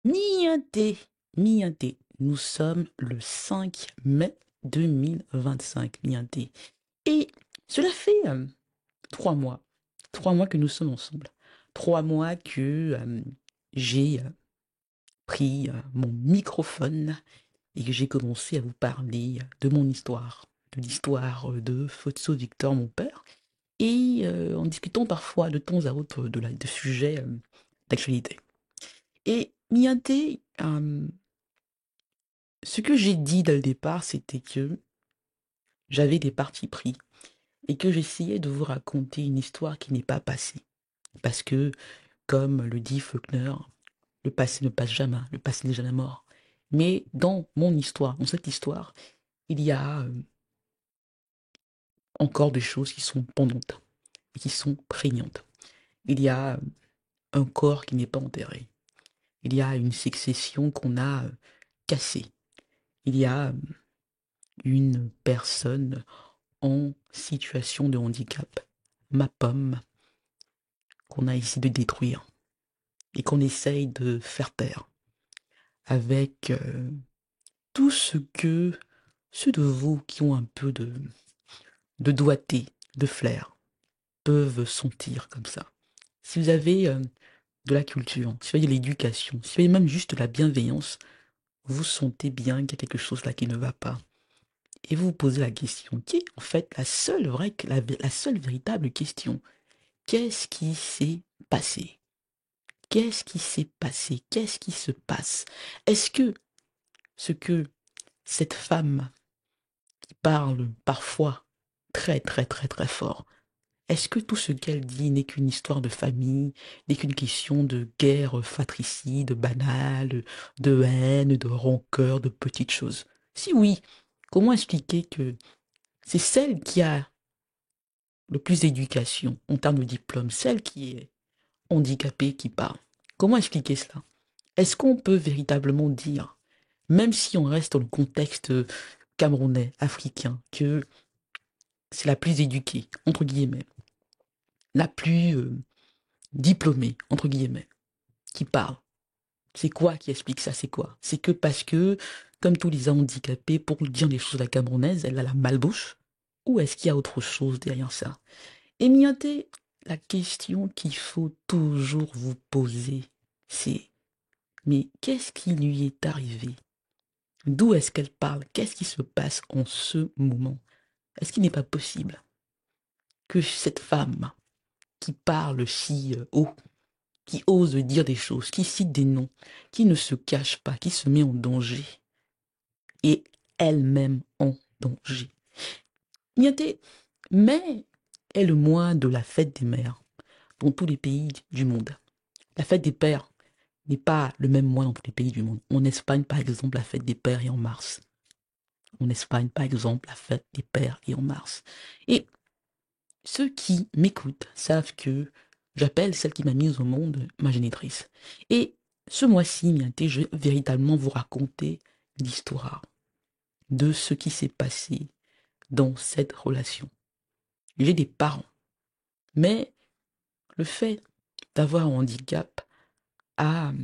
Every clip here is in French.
Miinté, Miinté. Nous sommes le 5 mai 2025, Miinté. Et cela fait 3 mois. 3 mois que nous sommes ensemble. 3 mois que j'ai pris mon microphone et que j'ai commencé à vous parler de mon histoire, de l'histoire de Fotso Victor, mon père, et en discutant parfois de temps à autre de sujets d'actualité. Et Miinté, ce que j'ai dit dès le départ, c'était que j'avais des partis pris et que j'essayais de vous raconter une histoire qui n'est pas passée. Parce que, comme le dit Faulkner, le passé ne passe jamais, le passé n'est jamais mort. Mais dans mon histoire, dans cette histoire, il y a encore des choses qui sont pendantes et qui sont prégnantes. Il y a un corps qui n'est pas enterré. Il y a une succession qu'on a cassée. Il y a une personne en situation de handicap, ma pomme, qu'on a essayé de détruire et qu'on essaye de faire taire avec tout ce que ceux de vous qui ont un peu de doigté, de flair, peuvent sentir comme ça. Si vous avez de la culture, si vous avez de l'éducation, si vous avez même juste de la bienveillance, vous sentez bien qu'il y a quelque chose là qui ne va pas. Et vous vous posez la question, qui est en fait la seule véritable question. Qu'est-ce qui s'est passé? Qu'est-ce qui s'est passé? Qu'est-ce qui se passe? Est-ce que ce que cette femme qui parle parfois très très très très fort, est-ce que tout ce qu'elle dit n'est qu'une histoire de famille, n'est qu'une question de guerre fratricide, banale, de haine, de rancœur, de petites choses? Si oui, comment expliquer que c'est celle qui a le plus d'éducation en termes de diplôme, celle qui est handicapée qui parle? Comment expliquer cela? Est-ce qu'on peut véritablement dire, même si on reste dans le contexte camerounais, africain, que c'est la plus éduquée, entre guillemets, la plus diplômée, entre guillemets, qui parle? C'est quoi qui explique ça? C'est quoi? C'est que parce que, comme tous les handicapés, pour dire les choses à la camerounaise, elle a la malbouche? Ou est-ce qu'il y a autre chose derrière ça? Et Mianté, la question qu'il faut toujours vous poser, c'est, mais qu'est-ce qui lui est arrivé? D'où est-ce qu'elle parle? Qu'est-ce qui se passe en ce moment? Est-ce qu'il n'est pas possible que cette femme qui parle si haut, qui ose dire des choses, qui cite des noms, qui ne se cache pas, qui se met en danger, et elle-même en danger? Niente, mai est le mois de la fête des mères dans tous les pays du monde. La fête des pères n'est pas le même mois dans tous les pays du monde. En Espagne, par exemple, la fête des pères est en mars. En Espagne, par exemple, la fête des pères est en mars. Et ceux qui m'écoutent savent que j'appelle celle qui m'a mise au monde ma génitrice. Et ce mois-ci, Mianté, je vais véritablement vous raconter l'histoire de ce qui s'est passé dans cette relation. J'ai des parents, mais le fait d'avoir un handicap a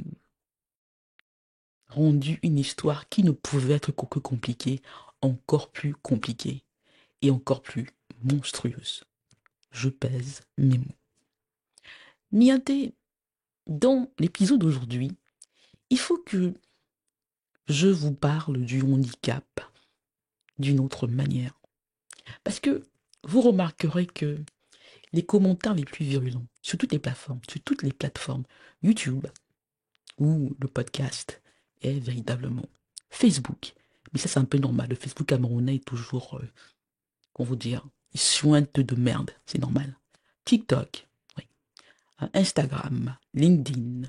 rendu une histoire qui ne pouvait être que compliquée, encore plus compliquée et encore plus monstrueuse. Je pèse mes mots. Mianté, dans l'épisode d'aujourd'hui, il faut que je vous parle du handicap d'une autre manière. Parce que vous remarquerez que les commentaires les plus virulents sur toutes les plateformes, YouTube ou le podcast, est véritablement Facebook. Mais ça, c'est un peu normal. Le Facebook camerounais est toujours, comment vous dire, il sointe de merde. C'est normal. TikTok, oui. Instagram, LinkedIn,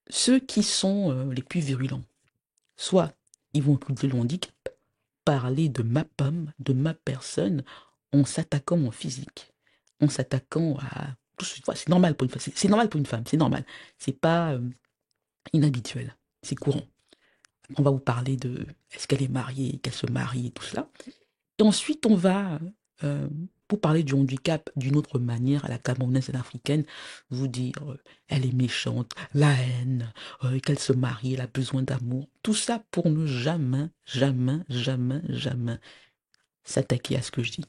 ceux qui sont les plus virulents. Soit ils vont inclure le handicap, parler de ma pomme, de ma personne, en s'attaquant mon physique, en s'attaquant à... C'est normal pour une femme, c'est normal pour une femme, c'est normal. C'est pas inhabituel, c'est courant. On va vous parler de est-ce qu'elle est mariée, qu'elle se marie et tout cela. Et ensuite, on va euh, pour parler du handicap d'une autre manière à la camerounaise et à l'africaine, vous dire elle est méchante, la haine, qu'elle se marie, elle a besoin d'amour, tout ça pour ne jamais, jamais, jamais, jamais s'attaquer à ce que je dis,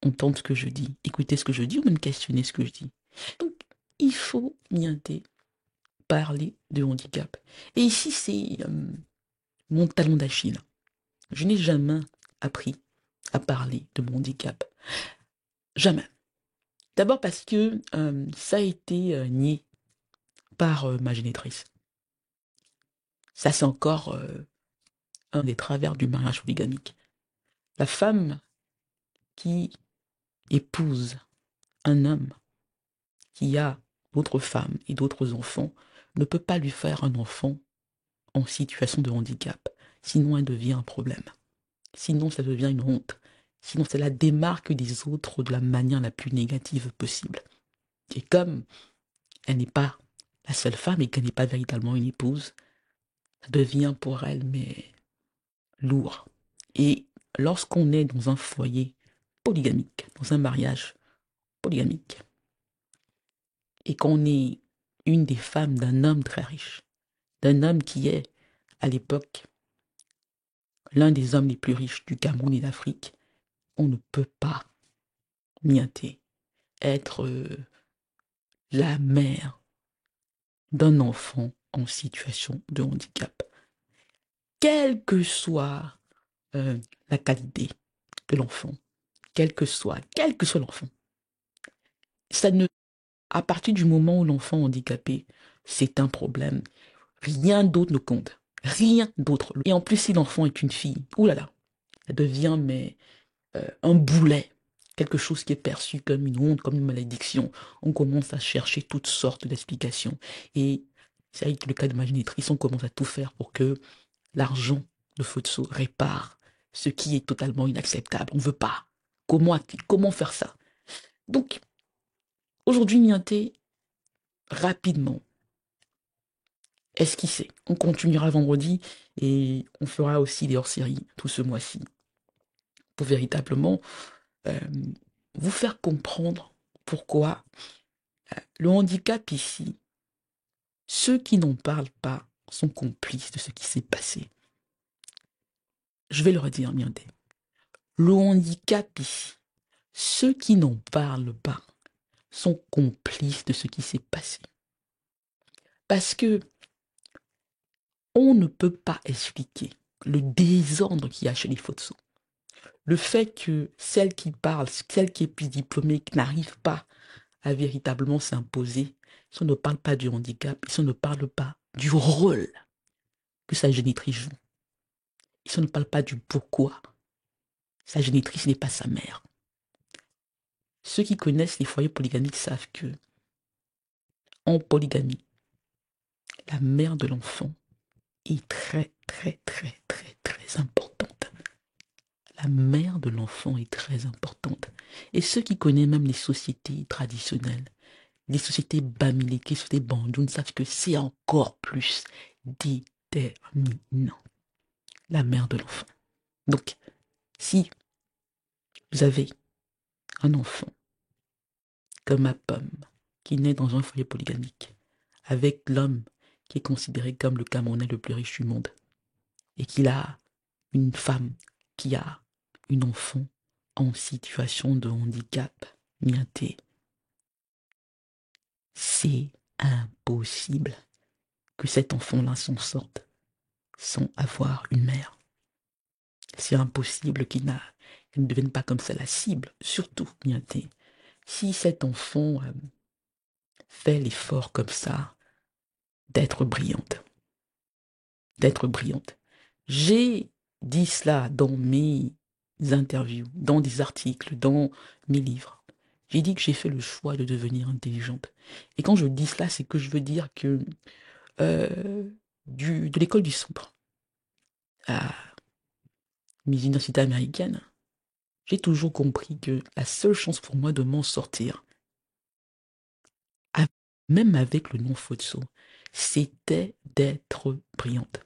entendre ce que je dis, écouter ce que je dis ou même questionner ce que je dis. Donc, il faut mienter, parler de handicap. Et ici, c'est mon talon d'Achille. Je n'ai jamais appris à parler de mon handicap. Jamais. D'abord parce que ça a été nié par ma génitrice. Ça, c'est encore un des travers du mariage polygamique. La femme qui épouse un homme qui a d'autres femmes et d'autres enfants ne peut pas lui faire un enfant en situation de handicap. Sinon, elle devient un problème. Sinon, ça devient une honte. Sinon, ça la démarque des autres de la manière la plus négative possible. Et comme elle n'est pas la seule femme et qu'elle n'est pas véritablement une épouse, ça devient pour elle, mais lourd. Et lorsqu'on est dans un foyer polygamique, dans un mariage polygamique, et qu'on est une des femmes d'un homme très riche, d'un homme qui est, à l'époque, l'un des hommes les plus riches du Cameroun et d'Afrique, on ne peut pas mienter, être la mère d'un enfant en situation de handicap. Quelle que soit la qualité de l'enfant, quel que soit l'enfant, ça ne, à partir du moment où l'enfant est handicapé, c'est un problème. Rien d'autre ne compte. Rien d'autre. Et en plus, si l'enfant est une fille, oulala, elle devient mais un boulet, quelque chose qui est perçu comme une honte, comme une malédiction. On commence à chercher toutes sortes d'explications. Et c'est avec le cas de ma génitrice, on commence à tout faire pour que l'argent de Fotso répare ce qui est totalement inacceptable. On ne veut pas. Comment faire ça? Donc, aujourd'hui, Nianté, rapidement, esquissé. On continuera vendredi et on fera aussi des hors-séries tout ce mois-ci pour véritablement euh, vous faire comprendre pourquoi le handicap ici, ceux qui n'en parlent pas sont complices de ce qui s'est passé. Je vais le redire, Nianté. Le handicap ici, ceux qui n'en parlent pas sont complices de ce qui s'est passé. Parce que on ne peut pas expliquer le désordre qu'il y a chez les Fotso. Le fait que celle qui parle, celle qui est plus diplômée, qui n'arrive pas à véritablement s'imposer, si on ne parle pas du handicap, si on ne parle pas du rôle que sa génitrice joue, si on ne parle pas du pourquoi sa génitrice n'est pas sa mère. Ceux qui connaissent les foyers polygamiques savent que en polygamie, la mère de l'enfant est très, très, très, très, très importante. La mère de l'enfant est très importante. Et ceux qui connaissent même les sociétés traditionnelles, les sociétés bamileke, les sociétés bandounes savent que c'est encore plus déterminant. La mère de l'enfant. Donc, si vous avez un enfant comme ma pomme qui naît dans un foyer polygamique, avec l'homme qui est considéré comme le Camerounais le plus riche du monde, et qu'il a une femme qui a une enfant en situation de handicap, miaté, c'est impossible que cet enfant-là s'en sorte sans avoir une mère. C'est impossible qu'il ne devienne pas comme ça la cible, surtout, miaté, si cet enfant fait l'effort comme ça d'être brillante. D'être brillante. J'ai dit cela dans mes interviews, dans des articles, dans mes livres. J'ai dit que j'ai fait le choix de devenir intelligente. Et quand je dis cela, c'est que je veux dire que euh, de l'école du centre à mes universités américaines, j'ai toujours compris que la seule chance pour moi de m'en sortir, même avec le nom Fotso, c'était d'être brillante.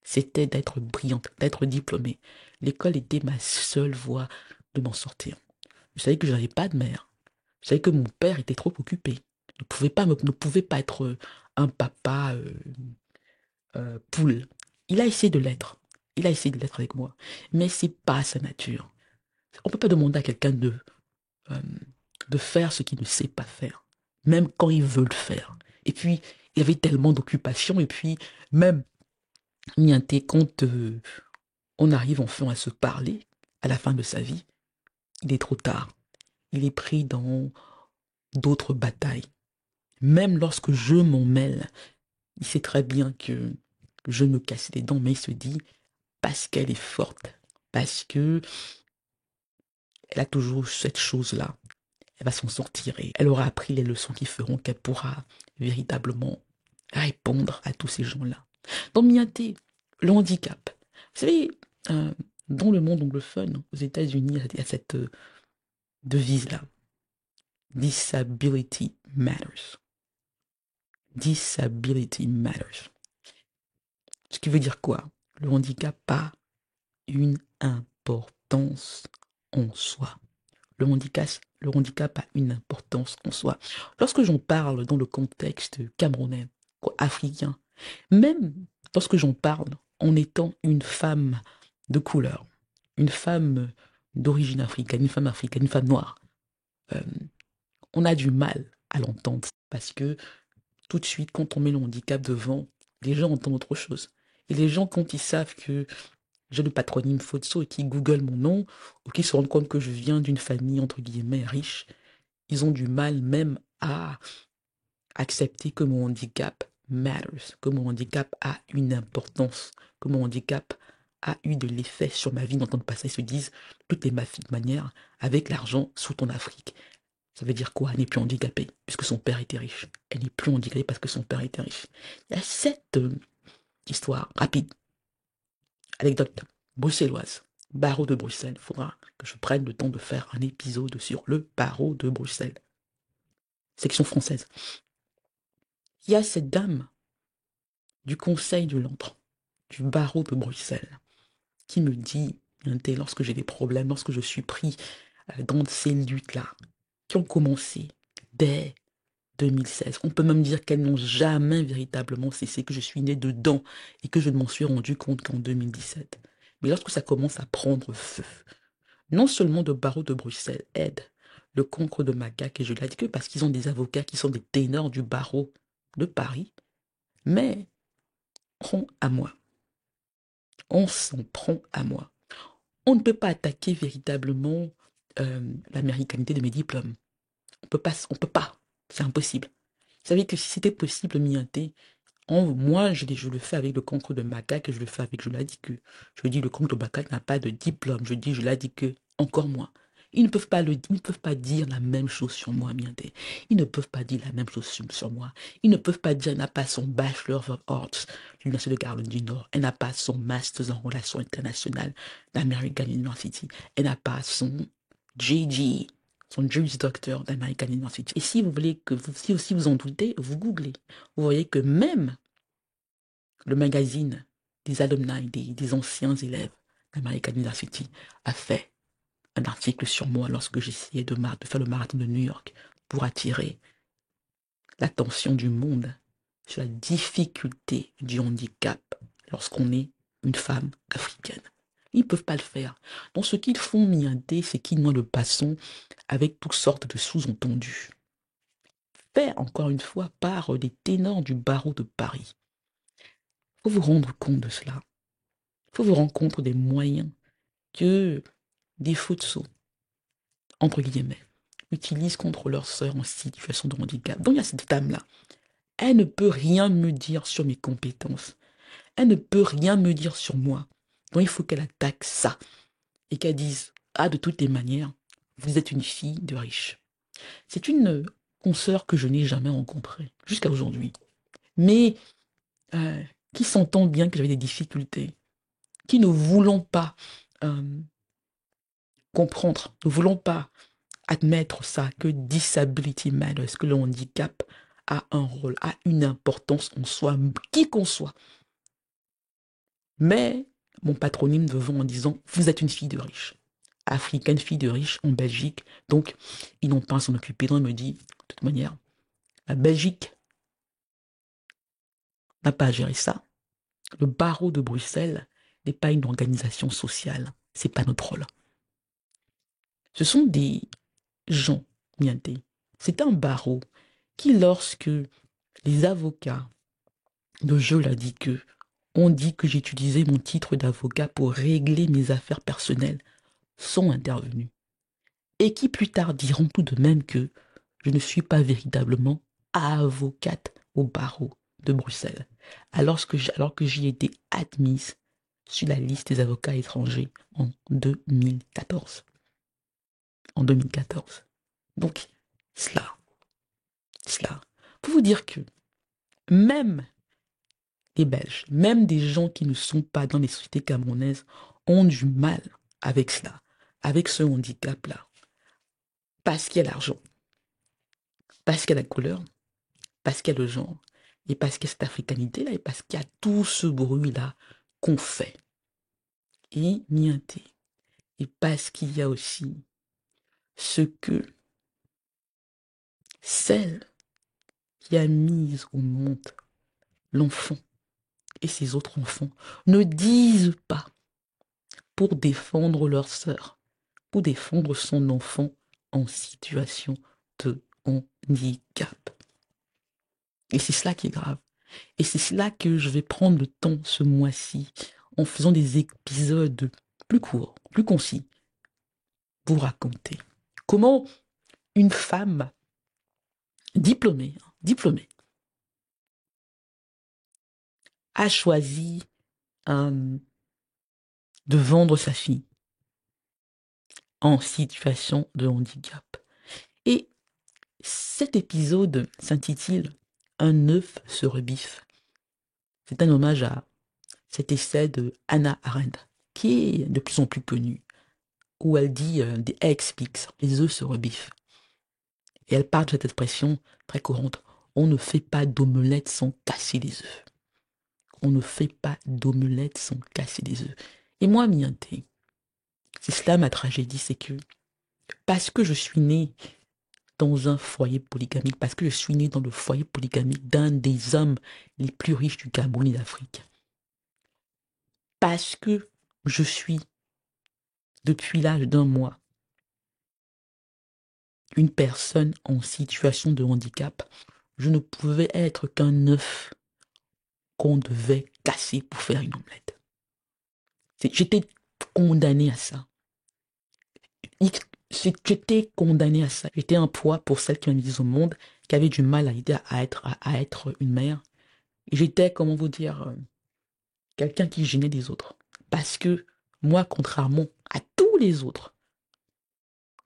C'était d'être brillante, d'être diplômée. L'école était ma seule voie de m'en sortir. Je savais que je n'avais pas de mère. Je savais que mon père était trop occupé. Ne pouvait pas être un papa poule. Il a essayé de l'être. Il a essayé de l'être avec moi. Mais c'est pas sa nature. On ne peut pas demander à quelqu'un euh, de faire ce qu'il ne sait pas faire. Même quand il veut le faire. Et puis, il avait tellement d'occupations. Et puis, même, Nianté, quand on arrive enfin à se parler, à la fin de sa vie, il est trop tard. Il est pris dans d'autres batailles. Même lorsque je m'en mêle, il sait très bien que je me casse les dents, mais il se dit, parce qu'elle est forte, parce que elle a toujours cette chose-là, elle va s'en sortir et elle aura appris les leçons qui feront qu'elle pourra véritablement répondre à tous ces gens-là. Dans Miaté, le handicap. Vous savez, euh, dans le monde anglophone, aux États-Unis, il y a cette devise-là. Disability matters. Disability matters. Ce qui veut dire quoi? Le handicap a une importance en soi. Le handicap a une importance en soi. Lorsque j'en parle dans le contexte camerounais, africain, même lorsque j'en parle en étant une femme de couleur, une femme d'origine africaine, une femme noire, euh, on a du mal à l'entendre parce que tout de suite, quand on met le handicap devant, les gens entendent autre chose. Et les gens, quand ils savent que j'ai le patronyme Fotso et qui googlent mon nom, ou qui se rendent compte que je viens d'une famille, entre guillemets, riche, ils ont du mal même à accepter que mon handicap matters, que mon handicap a une importance, que mon handicap a eu de l'effet sur ma vie. D'entendre passer, ils se disent, tout est ma fille de manière, avec l'argent sous ton Afrique. Ça veut dire quoi? Elle n'est plus handicapée, puisque son père était riche. Elle n'est plus handicapée parce que son père était riche. Il y a cette histoire rapide, anecdote bruxelloise, barreau de Bruxelles. Il faudra que je prenne le temps de faire un épisode sur le barreau de Bruxelles. Section française. Il y a cette dame du conseil de l'entre, du barreau de Bruxelles, qui me dit, lorsque j'ai des problèmes, lorsque je suis pris dans ces luttes-là, qui ont commencé dès 2016. On peut même dire qu'elles n'ont jamais véritablement cessé, que je suis né dedans et que je ne m'en suis rendu compte qu'en 2017. Mais lorsque ça commence à prendre feu, non seulement le barreau de Bruxelles aide le concours de Macaque, et je l'ai dit que parce qu'ils ont des avocats qui sont des ténors du barreau de Paris, mais prend à moi. On s'en prend à moi. On ne peut pas attaquer véritablement l'américanité de mes diplômes. On peut pas. C'est impossible. Vous savez que si c'était possible, Mianté, moi, je le fais avec le concours de Macaque, je le fais avec, je l'ai dit que, je dis le concours de Macaque n'a pas de diplôme, je l'ai dit que, encore moins. Ils ne peuvent pas ils ne peuvent pas dire la même chose sur moi, Mianté. Ils ne peuvent pas dire la même chose sur moi. Ils ne peuvent pas dire, elle n'a pas son Bachelor of Arts de l'Université de Caroline du Nord. Elle n'a pas son Master en Relations internationales d'American University. Elle n'a pas son JG, son Juris Doctor d'American University. Et si vous voulez si aussi vous en doutez, vous googlez. Vous voyez que même le magazine des alumni, des anciens élèves d'American University a fait un article sur moi lorsque j'essayais de faire le marathon de New York pour attirer l'attention du monde sur la difficulté du handicap lorsqu'on est une femme africaine. Ils ne peuvent pas le faire. Donc ce qu'ils font, Mianté, c'est qu'ils noient le passant avec toutes sortes de sous-entendus. Fait encore une fois par des ténors du barreau de Paris. Il faut vous rendre compte de cela. Il faut vous rendre compte des moyens que des Fotso, entre guillemets, utilisent contre leurs sœurs en situation de handicap. Donc il y a cette dame-là. Elle ne peut rien me dire sur mes compétences. Elle ne peut rien me dire sur moi. Donc il faut qu'elle attaque ça. Et qu'elle dise, ah, de toutes les manières, vous êtes une fille de riche. C'est une consoeur que je n'ai jamais rencontrée, jusqu'à aujourd'hui. Mais qui s'entend bien que j'avais des difficultés, qui ne voulons pas comprendre, ne voulons pas admettre ça, que disability matters, que le handicap a un rôle, a une importance en soi, qui qu'on soit. Mais mon patronyme devant en disant, vous êtes une fille de riche. africaine, fille de riche en Belgique. Donc, ils n'ont pas à s'en occuper. Donc, il me dit, de toute manière, la Belgique n'a pas à gérer ça. Le barreau de Bruxelles n'est pas une organisation sociale. C'est pas notre rôle. Ce sont des gens, mienté. C'est un barreau qui, lorsque les avocats de Je l'a dit que ont dit que j'utilisais mon titre d'avocat pour régler mes affaires personnelles, sont intervenus. Et qui plus tard diront tout de même que je ne suis pas véritablement avocate au barreau de Bruxelles, alors que j'y étais admise sur la liste des avocats étrangers en 2014. En 2014. Donc, cela, pour vous dire que même les Belges, même des gens qui ne sont pas dans les sociétés camerounaises, ont du mal avec cela, avec ce handicap-là, parce qu'il y a l'argent, parce qu'il y a la couleur, parce qu'il y a le genre, et parce qu'il y a cette africanité-là, et parce qu'il y a tout ce bruit-là qu'on fait. Et nienté. Et parce qu'il y a aussi ce que celle qui a mis au monde l'enfant et ses autres enfants ne disent pas pour défendre leur sœur, pour défendre son enfant en situation de handicap. Et c'est cela qui est grave. Et c'est cela que je vais prendre le temps ce mois-ci, en faisant des épisodes plus courts, plus concis, pour raconter comment une femme diplômée, a choisi de vendre sa fille en situation de handicap. Et cet épisode s'intitule Un œuf se rebiffe. C'est un hommage à cet essai de Hannah Arendt, qui est de plus en plus connu, où elle dit des egg speaks, les œufs se rebiffent. Et elle parle de cette expression très courante, on ne fait pas d'omelette sans casser les œufs. On ne fait pas d'omelette sans casser les œufs. Et moi, mienté, c'est cela ma tragédie, c'est que parce que je suis née dans un foyer polygamique, parce que je suis née dans le foyer polygamique d'un des hommes les plus riches du Cameroun et d'Afrique, parce que je suis, depuis l'âge d'un mois, une personne en situation de handicap, je ne pouvais être qu'un œuf qu'on devait casser pour faire une omelette. J'étais condamné à ça. J'étais condamné à ça. J'étais un poids pour celle qui m'a mise au monde, qui avait du mal à être une mère. Et j'étais, comment vous dire, quelqu'un qui gênait les autres. Parce que moi, contrairement à tous les autres,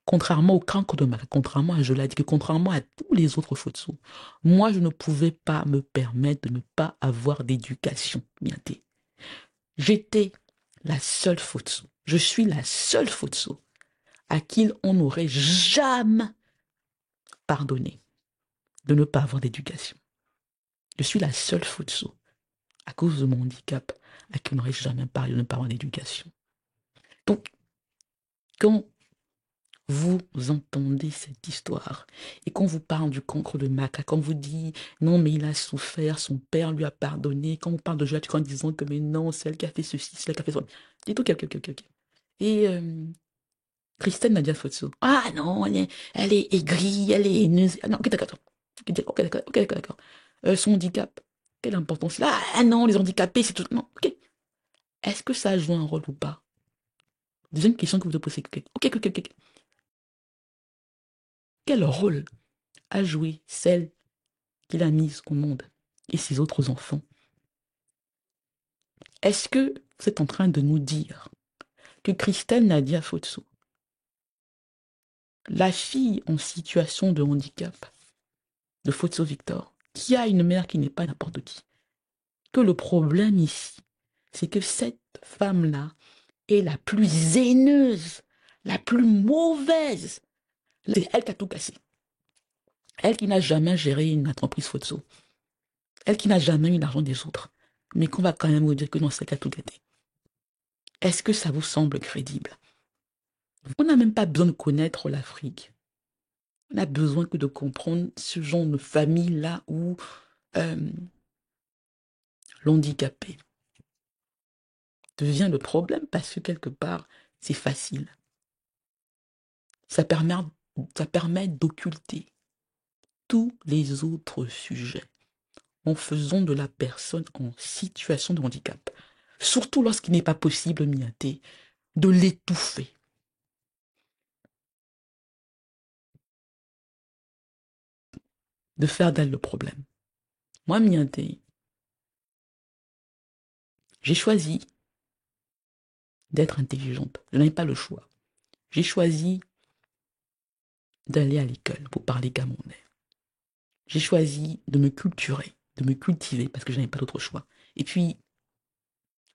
contrairement au cancre de Mac, contrairement à Je l'ai dit, que contrairement à tous les autres Fotsu, moi, je ne pouvais pas me permettre de ne pas avoir d'éducation. Mienté. J'étais la seule Fotsu. Je suis la seule Fotsu à qui on n'aurait jamais pardonné de ne pas avoir d'éducation. Je suis la seule Fotsu à cause de mon handicap à qui on n'aurait jamais parlé de ne pas avoir d'éducation. Donc, quand vous entendez cette histoire et qu'on vous parle du cancre de Maca, quand vous dit non mais il a souffert, son père lui a pardonné, quand on parle de Joël en disant que mais non, c'est elle qui a fait ceci, c'est elle qui a fait ça. Dites tout, ok. Et Christelle Nadia Fotso, ah non, elle est aigrie, elle est haineuse. Ah non, ok d'accord, ok d'accord. Son handicap, quelle importance là? Ah non, les handicapés, c'est tout. Non, ok. Est-ce que ça joue un rôle ou pas? Deuxième question que vous devez poser. Ok. Quel rôle a joué celle qu'il a mise au monde et ses autres enfants? Est-ce que vous êtes en train de nous dire que Christelle Nadia Fotso, la fille en situation de handicap de Fotso Victor, qui a une mère qui n'est pas n'importe qui, que le problème ici, c'est que cette femme-là est la plus haineuse, la plus mauvaise. C'est elle qui a tout cassé. Elle qui n'a jamais géré une entreprise Fotso. Elle qui n'a jamais eu l'argent des autres. Mais qu'on va quand même vous dire que non, c'est elle qui a tout gâté. Est-ce que ça vous semble crédible? On n'a même pas besoin de connaître l'Afrique. On a besoin que de comprendre ce genre de famille-là où euh, l'handicapé devient le problème parce que quelque part, c'est facile. Ça permet, ça permet d'occulter tous les autres sujets en faisant de la personne en situation de handicap, surtout lorsqu'il n'est pas possible, Miaté, de l'étouffer, de faire d'elle le problème. Moi, Miaté, j'ai choisi d'être intelligente. Je n'avais pas le choix. J'ai choisi d'aller à l'école pour parler camerounais. J'ai choisi de me culturer, de me cultiver parce que je n'avais pas d'autre choix. Et puis,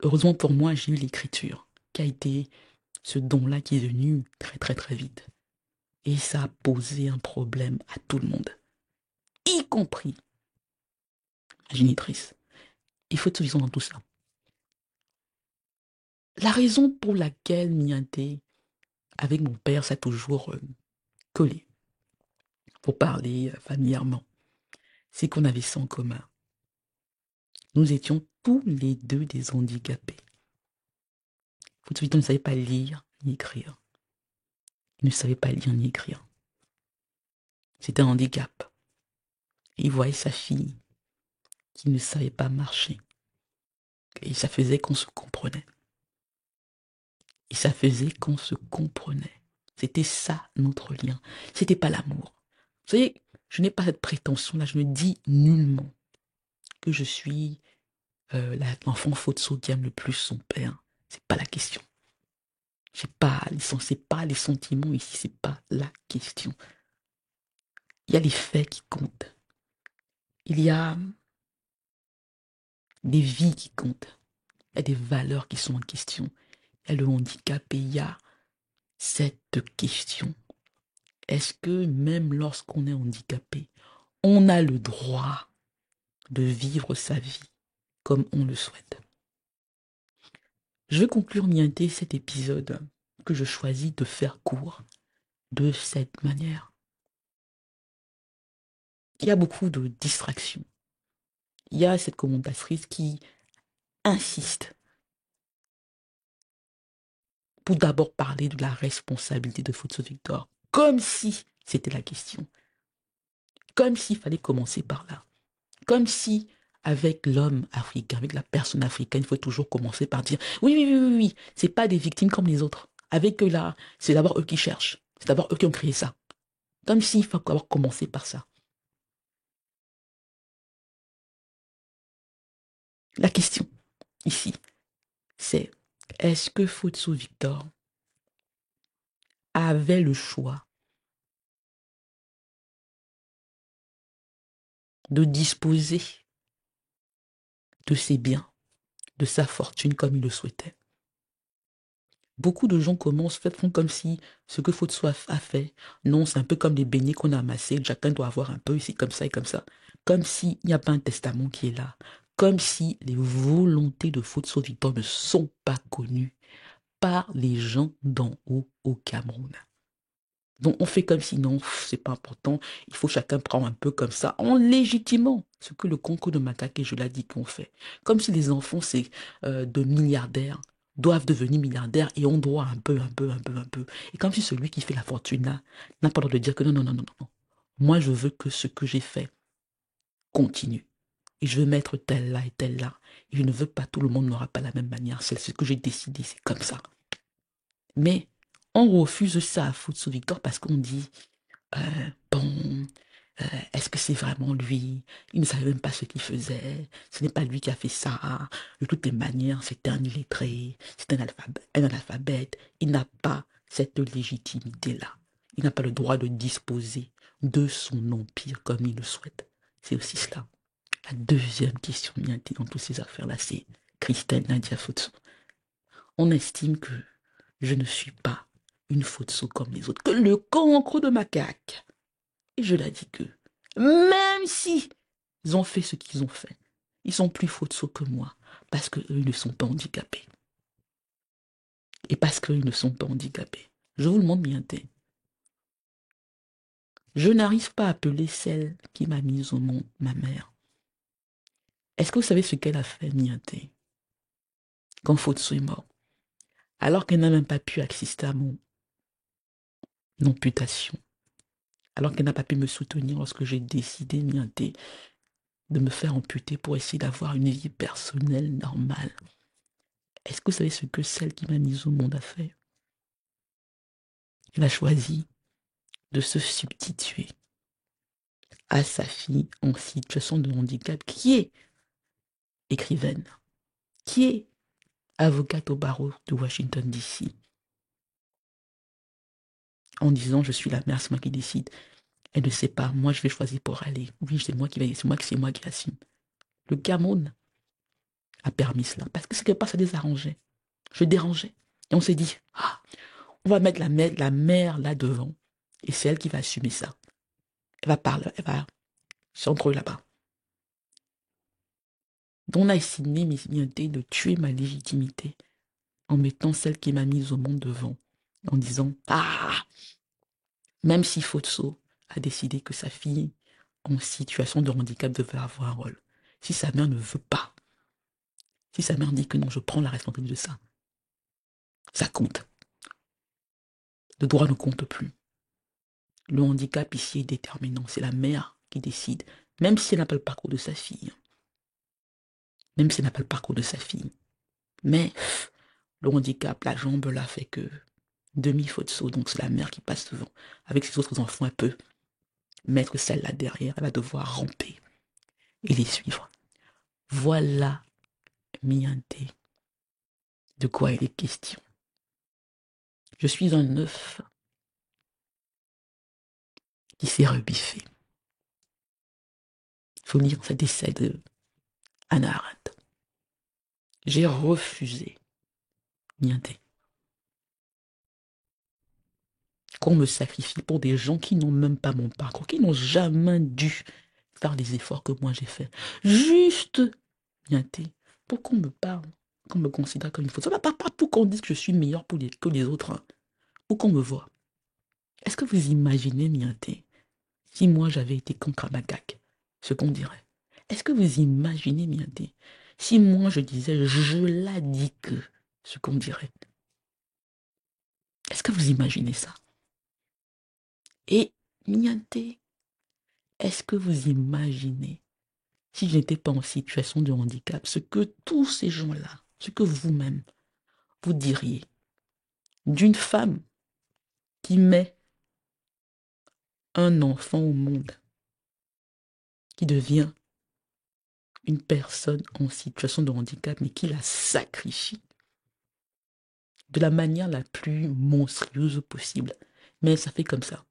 heureusement pour moi, j'ai eu l'écriture, qui a été ce don-là qui est venu très très très vite. Et ça a posé un problème à tout le monde, y compris la génitrice. Il faut être vision dans tout ça. La raison pour laquelle Mianté, avec mon père, ça a toujours collé, pour parler familièrement, c'est qu'on avait ça en commun. Nous étions tous les deux des handicapés. Foutsouviton ne savait pas lire ni écrire. Il ne savait pas lire ni écrire. C'était un handicap. Et il voyait sa fille qui ne savait pas marcher. Et ça faisait qu'on se comprenait. Et ça faisait qu'on se comprenait. C'était ça notre lien. C'était pas l'amour. Vous savez, je n'ai pas cette prétention-là. Je ne dis nullement que je suis l'enfant Fotso qui aime le plus son père. C'est pas la question. C'est pas les sentiments ici, c'est pas la question. Il y a les faits qui comptent. Il y a des vies qui comptent. Il y a des valeurs qui sont en question. Il y a le handicap et il y a cette question. Est-ce que même lorsqu'on est handicapé, on a le droit de vivre sa vie comme on le souhaite? Je vais conclure Mienté cet épisode que je choisis de faire court de cette manière. Il y a beaucoup de distractions. Il y a cette commentatrice qui insiste pour d'abord parler de la responsabilité de Fotso Victor, comme si c'était la question, comme s'il fallait commencer par là, comme si avec l'homme africain, avec la personne africaine, il faut toujours commencer par dire oui, oui, oui, oui, oui, c'est pas des victimes comme les autres. Avec eux là, c'est d'abord eux qui cherchent, c'est d'abord eux qui ont créé ça. Comme s'il faut avoir commencé par ça. La question ici, c'est est-ce que Fotso Victor avait le choix de disposer de ses biens, de sa fortune comme il le souhaitait? Beaucoup de gens font comme si ce que Fotso a fait, non, c'est un peu comme les beignets qu'on a amassés, chacun doit avoir un peu ici, comme ça et comme ça. Comme s'il n'y a pas un testament qui est là. Comme si les volontés de Fotso Victor ne sont pas connues par les gens d'en haut au Cameroun. Donc on fait comme si non, c'est pas important, il faut chacun prendre un peu comme ça, en légitimant ce que le concours de macaque, et je l'ai dit qu'on fait. Comme si les enfants de milliardaires doivent devenir milliardaires et ont droit un peu, un peu, un peu, un peu. Et comme si celui qui fait la fortune là n'a pas le droit de dire que non, non, non, non, non, non. Moi je veux que ce que j'ai fait continue. Et je veux mettre tel là et tel là. Et je ne veux pas, tout le monde n'aura pas la même manière. C'est ce que j'ai décidé, c'est comme ça. Mais on refuse ça à Foutsou Victor parce qu'on dit bon, est-ce que c'est vraiment lui? Il ne savait même pas ce qu'il faisait. Ce n'est pas lui qui a fait ça. De toutes les manières, c'est un illettré, c'est un analphabète. Il n'a pas cette légitimité-là. Il n'a pas le droit de disposer de son empire comme il le souhaite. C'est aussi cela. La deuxième question dans toutes ces affaires-là, c'est Christelle Nadia Fotso. On estime que je ne suis pas une Fotso comme les autres, que le cancre de macaque. Et je l'ai dit que, même si ils ont fait ce qu'ils ont fait, ils sont plus Fotso que moi, parce qu'eux ne sont pas handicapés. Et parce qu'ils ne sont pas handicapés, Je vous le montre bien. Je n'arrive pas à appeler celle qui m'a mise au monde, ma mère. Est-ce que vous savez ce qu'elle a fait, Nianté, quand Fotso est mort? Alors qu'elle n'a même pas pu assister à mon amputation, alors qu'elle n'a pas pu me soutenir lorsque j'ai décidé, Nianté, de me faire amputer pour essayer d'avoir une vie personnelle normale. Est-ce que vous savez ce que celle qui m'a mise au monde a fait? Elle a choisi de se substituer à sa fille en situation de handicap qui est écrivaine, qui est avocate au barreau de Washington, D.C., en disant je suis la mère, c'est moi qui décide. Elle ne sait pas, moi je vais choisir pour aller. Oui, c'est moi qui vais, c'est moi qui assume. Le Cameroun a permis cela parce que ce quelque part ça désarrangeait. Je dérangeais. Et on s'est dit, ah, on va mettre la mère là devant. Et c'est elle qui va assumer ça. Elle va parler, elle va s'entre là-bas. Donc on a essayé de tuer ma légitimité en mettant celle qui m'a mise au monde devant. En disant, ah, même si Fotso a décidé que sa fille en situation de handicap devait avoir un rôle, si sa mère ne veut pas, si sa mère dit que non, je prends la responsabilité de ça, ça compte. Le droit ne compte plus. Le handicap ici est déterminant. C'est la mère qui décide, même si elle n'a pas le parcours de sa fille. Même si elle n'a pas le parcours de sa fille. Mais le handicap, la jambe là fait que demi-faute saut, donc c'est la mère qui passe devant. Avec ses autres enfants, elle peut mettre celle-là derrière, elle va devoir ramper et les suivre. Voilà, Mianté, de quoi il est question. Je suis un œuf qui s'est rebiffé. Il faut lire cet essai de Hannah Arendt. J'ai refusé, Mianté, qu'on me sacrifie pour des gens qui n'ont même pas mon parcours, qui n'ont jamais dû faire les efforts que moi j'ai fait. Juste, Mianté, pour qu'on me parle, qu'on me considère comme une faute. Ça va pas pour qu'on dise que je suis meilleur que les autres, hein, pour qu'on me voit. Est-ce que vous imaginez, Mianté, si moi j'avais été contre Abagak, ce qu'on dirait? Est-ce que vous imaginez, Mianté, si moi je disais je l'ai dit que, ce qu'on dirait? Est-ce que vous imaginez ça? Et Mianté, est-ce que vous imaginez, si je n'étais pas en situation de handicap, ce que tous ces gens-là, ce que vous-même, vous diriez d'une femme qui met un enfant au monde, qui devient une personne en situation de handicap, mais qui la sacrifie de la manière la plus monstrueuse possible. Mais ça fait comme ça.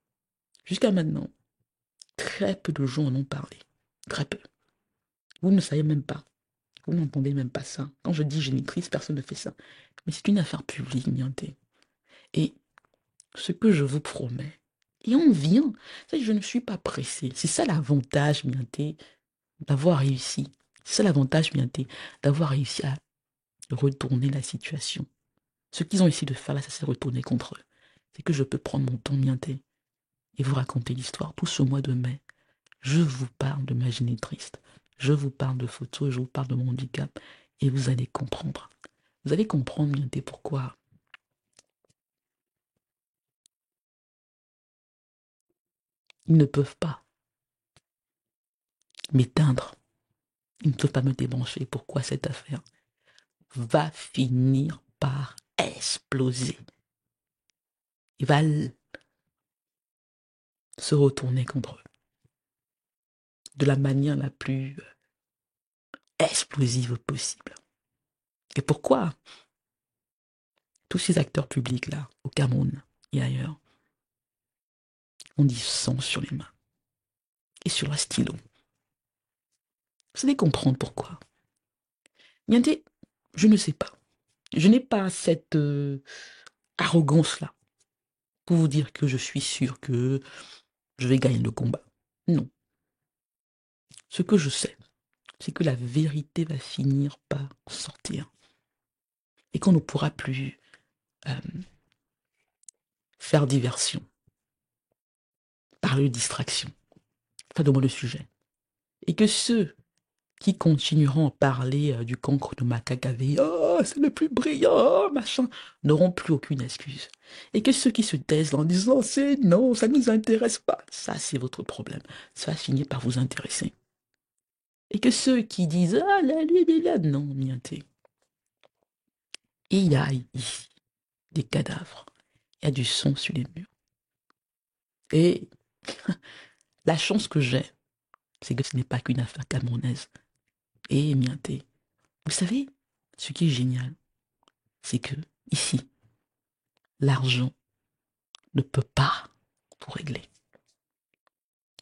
Jusqu'à maintenant, très peu de gens en ont parlé. Très peu. Vous ne savez même pas. Vous n'entendez même pas ça. Quand je dis génitrice, personne ne fait ça. Mais c'est une affaire publique, Nianté. Et ce que je vous promets, et on vient, c'est que je ne suis pas pressé. C'est ça l'avantage, Mianté, d'avoir réussi. C'est ça l'avantage, Mianté, d'avoir réussi à retourner la situation. Ce qu'ils ont essayé de faire là, ça s'est retourné contre eux. C'est que je peux prendre mon temps, Mianté, et vous raconter l'histoire. Tout ce mois de mai, je vous parle de ma génitrice. Je vous parle de photos, je vous parle de mon handicap, et vous allez comprendre. Vous allez comprendre, Mianté, pourquoi ils ne peuvent pas m'éteindre. Ils ne peuvent pas me débrancher. Pourquoi cette affaire va finir par exploser. Il va se retourner contre eux de la manière la plus explosive possible. Et pourquoi tous ces acteurs publics-là, au Cameroun et ailleurs, ont du sang sur les mains et sur leur stylo? Vous allez comprendre pourquoi. Nianté, je ne sais pas. Je n'ai pas cette arrogance-là pour vous dire que je suis sûr que je vais gagner le combat. Non. Ce que je sais, c'est que la vérité va finir par sortir et qu'on ne pourra plus faire diversion, parler de distraction, pas de moi le sujet. Et que ceux qui continueront à parler du cancre de Makagave, oh, c'est le plus brillant, machin, n'auront plus aucune excuse. Et que ceux qui se taisent en disant, c'est non, ça ne nous intéresse pas, ça c'est votre problème, ça va finir par vous intéresser. Et que ceux qui disent, ah, là, non, mienté. Il y a ici des cadavres, il y a du sang sur les murs. Et la chance que j'ai, c'est que ce n'est pas qu'une affaire camerounaise. Et mienté. Vous savez, ce qui est génial, c'est que ici, l'argent ne peut pas tout régler.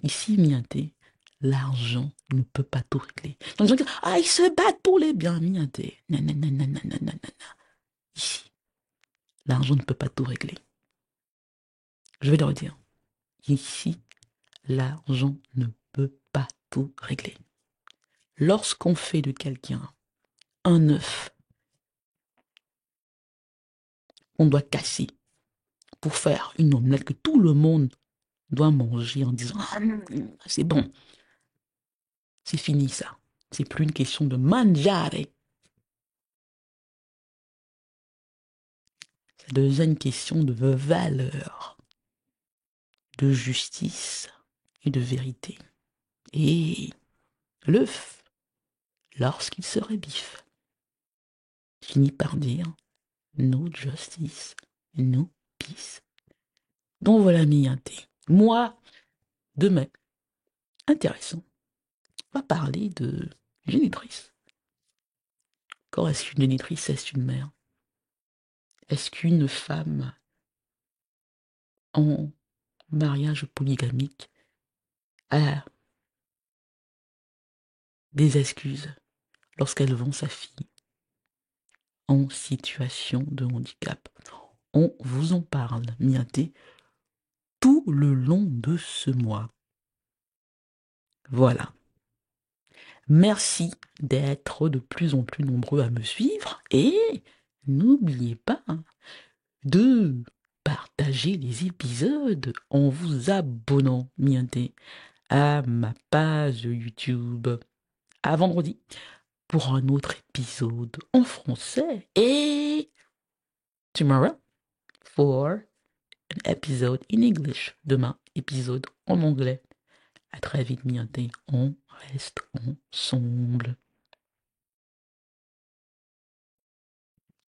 Ici, mienté, l'argent ne peut pas tout régler. Donc, les gens disent, ah, ils se battent pour les biens, mienté. Nanana. Ici, l'argent ne peut pas tout régler. Je vais leur dire, ici, l'argent ne peut pas tout régler. Lorsqu'on fait de quelqu'un un œuf qu'on doit casser pour faire une omelette que tout le monde doit manger en disant ah, c'est bon, c'est fini ça. C'est plus une question de mangiare. Ça devient une question de valeur, de justice et de vérité. Et l'œuf, lorsqu'il se rebiffe, finit par dire no justice, no peace. Donc voilà, mienté. Moi, demain, intéressant, on va parler de génitrice. Quand est-ce qu'une génitrice est une mère? Est-ce qu'une femme en mariage polygamique a des excuses lorsqu'elle vend sa fille en situation de handicap? On vous en parle, miaté, tout le long de ce mois. Voilà. Merci d'être de plus en plus nombreux à me suivre et n'oubliez pas de partager les épisodes en vous abonnant, miaté, à ma page YouTube. À vendredi pour un autre épisode en français et tomorrow for an episode in English. Demain, épisode en anglais. À très vite, mienté. On reste ensemble.